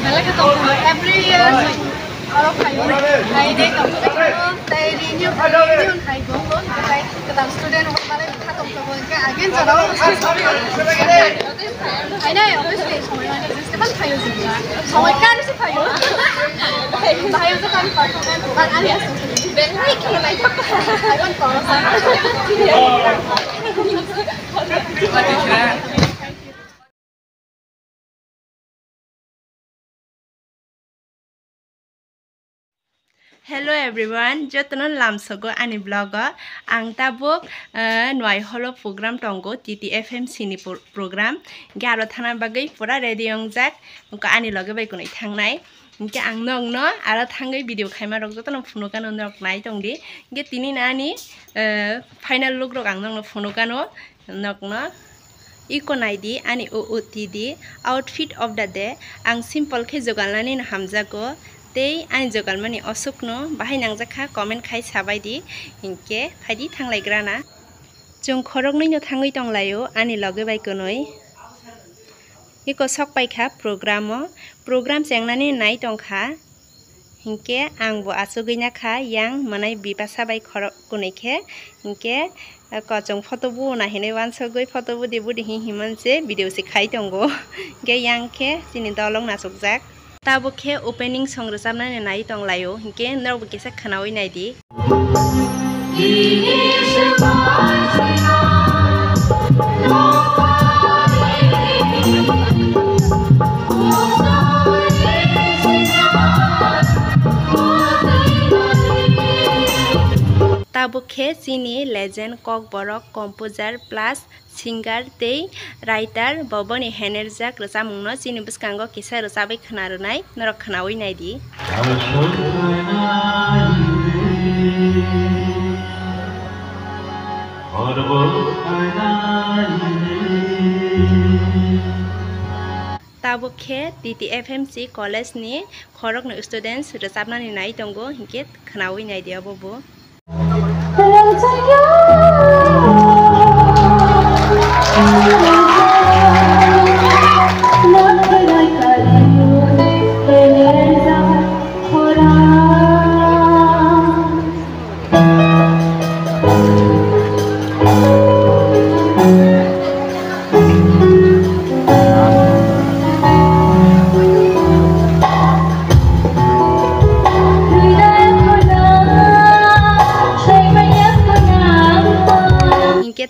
Malah ketemu every year. Kalau kayu, kayu deh kamu ketemu, kayu renew kayu gong, kayu ketemu student orang malah ketemu ketemu kayak agen jodoh. Aina obviously semua ini sistem kayu juga. Semua kan sih kayu. Bahaya tuh kan performance kan alias. Benai kalau naik apa? Awan kalau Hello everyone, jotono lamsogo ani blog ang tabuk noi holo program tongo TTFM sini program garo thana bagai pura ready ongjak ko ani loge bai kunai thangnai ke ang nong no ara thangai video khaima rok jotono phunukan onrok nai tongdi ge tini nani final look rok ang nong no phunukano nokno iko naidi ani OOTD outfit of the day ang simple khe jogalnani hamjago tei ani jogal mani osukno bahai nangjaka comment khai sabaidi hinke phaidi thanglaigrana jong khoroknoi no thangoi tonglayo ani loge bai konoi iko sok paikha program chengnani nai tongkha hinke ang bo asogaina kha yang manai bipasa bai khorok kunaikhe hinke kachong photo bu na hene wansogoi photo bu debu dehi himanse video se khai tongo ge yang khe sini dolong na sukjak tabo khe opening song rosabna nai tonglayo hinke norbo kesa khanawi naidi tabo khe sini legend kok borok composer plus singer tei writer boboni henerjak rosamungno sini buskango kisa rosabai khnaronai norok khanawi naidi tabo khe TTFMC college ni khorokno students rosabnani nai tongo hinke khanawi naidi abobo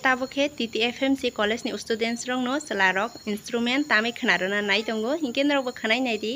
tabo khe TTFMC college ni students rong no salarok instrument tamai khnarona nai tongo hinke norok bo khanai naidi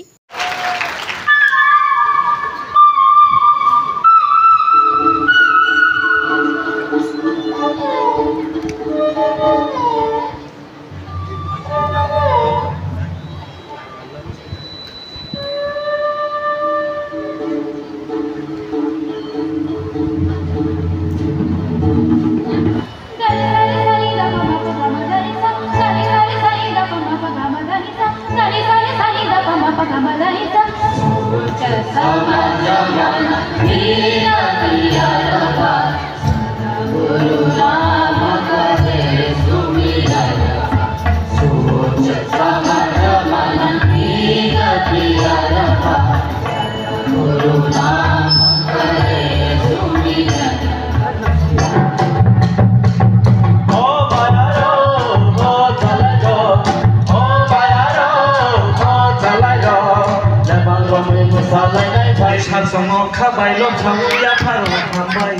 Songo khabai lo thangya pharo khabai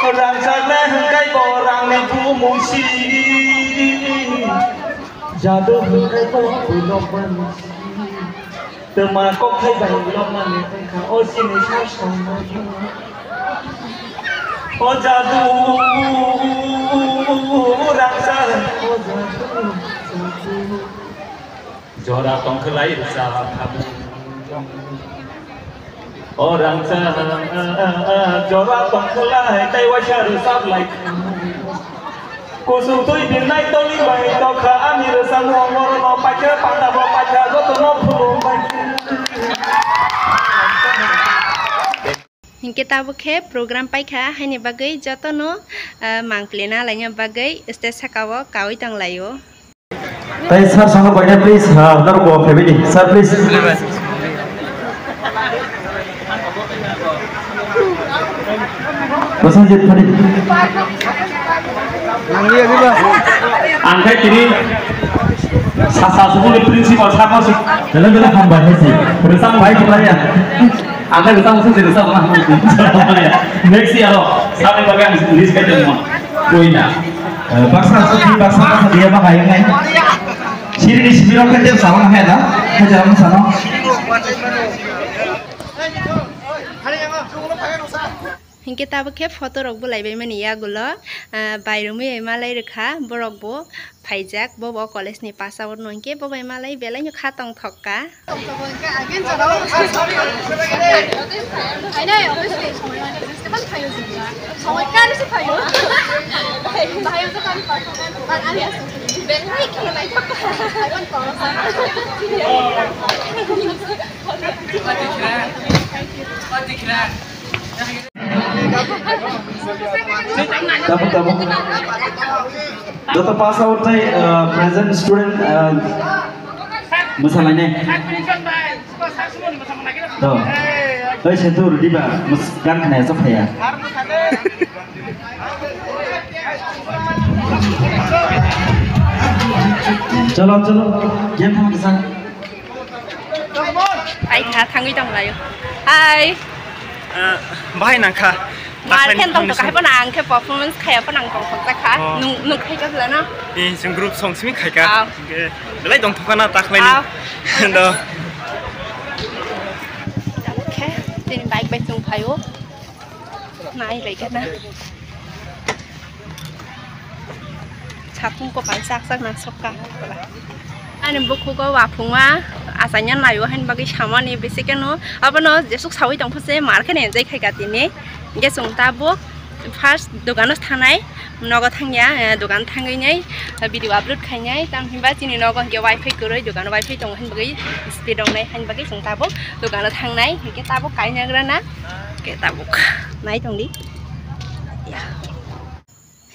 orang sana hengkai borang ne bu mungsi jado hengkai bo lo ban tema ko khai bai lo na ne kha o sini sa song o jadu orang sana o jadu jora tong khlai sa khabu orang sana jora tongklai tai wajar sab lai kusung tui bin nai toli bai to kha ami resan ngor no pacha panda bo pacha go to no phulu bai hinke tabo khe program paikha haine bagai jotono mangplena laina bagai stage sakao kawi tanglayo Tay sir sama banyak please. Ntar gua family. Sir please. Basanjit tadi. Nangli aja bah. Angkai kini sasa sebagai prinsipal sama sih. Dalam hamba sih. Bersama baik kita ya. Angkai bersama sih bersama ya. Next year loh. Sampai bagian list kita semua. Poinnya. Baksa dia mah kayak ngai. Sini di sini kan dia sama ngai dah. Kerja sama. हिंके Tabo के photo रखबो लाइबाय माने यागुलो बायरुमि एमालाय रेखा बरकबो फाइजाक बबो college नि pass out नंके बबो एमालाय बेलाय खातंग थक्का Dapat. Data pass out nih present student masalahnya. Tuh, saya tuh di bawah, kan kena sok ya. Chalo, game sama kesan. Hai kha thangui dong layo. Hai. Bahaya nangka. Marken tong to kai pa nang ke performance khai pa nang tong thok ta kha nu khai ka la na Jeng grup song simi khai ka. Belai dong thokana taklai ni. Do. Oke, tin baik sung phayo. Nai lai ka na. Chapung ko pan sak na sokka. Ani buku ko wa phungwa asanya layo han bagi samani besikeno abano jesuk sawi tong phase marken enjai khai ka tini. Gesung tabuk first dogano thanai nogo thangya dogan thangai video upload khainai tam himba chini nogo ke wifi koroi dogan wifi tong han bagi speed ong nai han bagi sung tabuk dogano thangnai ke tabuk kaina grana ke tabuk nai tong di ya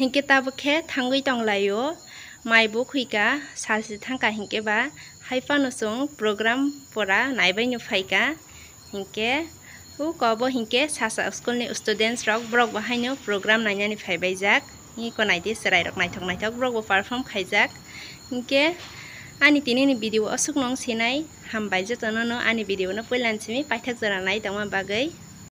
hingke tabuk ke thangui tong layo mai bu khuika salsi thangka hingke ba haifano sung program pora naibai nu phaika hingke kobo hingke sasa school ni students rok brok bahaino program nainani phaibai jak ni ko naiti serai rok naitok brok perform khaijak hingke ani tini ni video asuk nong sinai hambai jatono no ani video no poilan simi paithak jara nai tangma bagai